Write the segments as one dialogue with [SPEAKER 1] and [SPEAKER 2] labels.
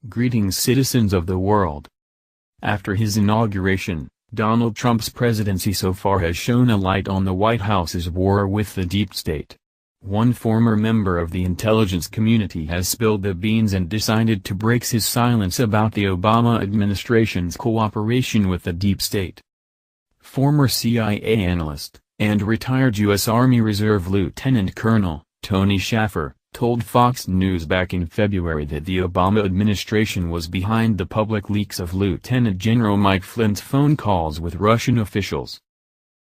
[SPEAKER 1] Greetings, citizens of the world. After his inauguration, Donald Trump's presidency so far has shone a light on the White House's war with the deep state. One former member of the intelligence community has spilled the beans and decided to break his silence about the Obama administration's cooperation with the deep state. Former CIA analyst, and retired U.S. Army Reserve Lieutenant Colonel, Tony Shaffer, told Fox News back in February that the Obama administration was behind the public leaks of Lieutenant General Mike Flynn's phone calls with Russian officials.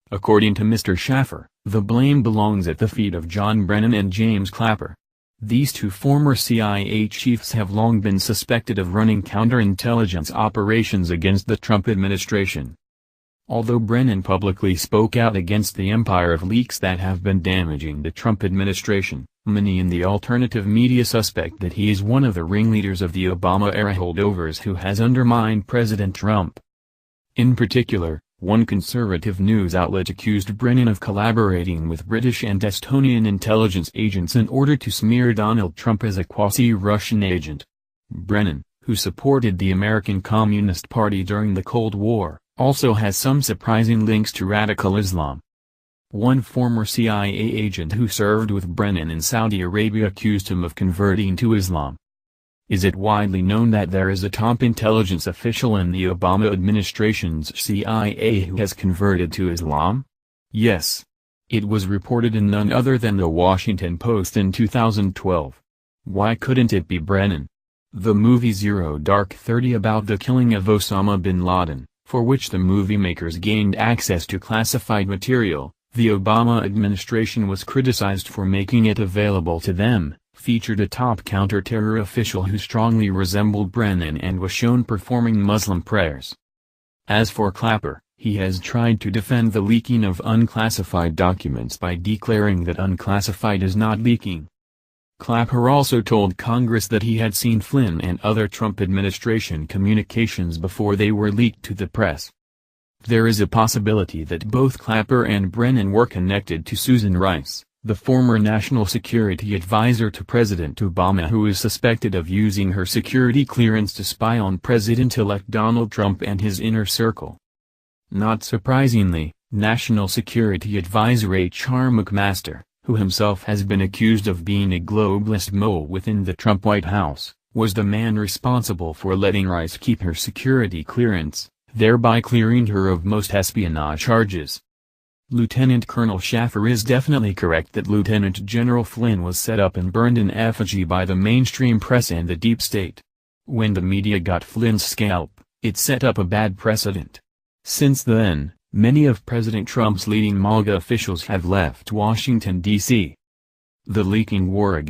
[SPEAKER 1] According to Mr. Shaffer, the blame belongs at the feet of John Brennan and James Clapper. These two former CIA chiefs have long been suspected of running counterintelligence operations against the Trump administration. Although Brennan publicly spoke out against the empire of leaks that have been damaging the Trump administration, many in the alternative media suspect that he is one of the ringleaders of the Obama-era holdovers who has undermined President Trump. In particular, one conservative news outlet accused Brennan of collaborating with British and Estonian intelligence agents in order to smear Donald Trump as a quasi-Russian agent. Brennan, who supported the American Communist Party during the Cold War, also has some surprising links to radical Islam. One former CIA agent who served with Brennan in Saudi Arabia accused him of converting to Islam. Is it widely known that there is a top intelligence official in the Obama administration's CIA who has converted to Islam? Yes. It was reported in none other than the Washington Post in 2012. Why couldn't it be Brennan? The movie Zero Dark 30 about the killing of Osama bin Laden, for which the movie makers gained access to classified material, the Obama administration was criticized for making it available to them, featured a top counter-terror official who strongly resembled Brennan and was shown performing Muslim prayers. As for Clapper, he has tried to defend the leaking of unclassified documents by declaring that unclassified is not leaking. Clapper also told Congress that he had seen Flynn and other Trump administration communications before they were leaked to the press. There is a possibility that both Clapper and Brennan were connected to Susan Rice, the former national security advisor to President Obama who is suspected of using her security clearance to spy on President-elect Donald Trump and his inner circle. Not surprisingly, National Security Advisor H.R. McMaster, who himself has been accused of being a globalist mole within the Trump White House, was the man responsible for letting Rice keep her security clearance, thereby clearing her of most espionage charges. Lieutenant Colonel Shaffer is definitely correct that Lieutenant General Flynn was set up and burned in effigy by the mainstream press and the deep state. When the media got Flynn's scalp, it set up a bad precedent. Since then, many of President Trump's leading MAGA officials have left Washington, D.C. The leaking war against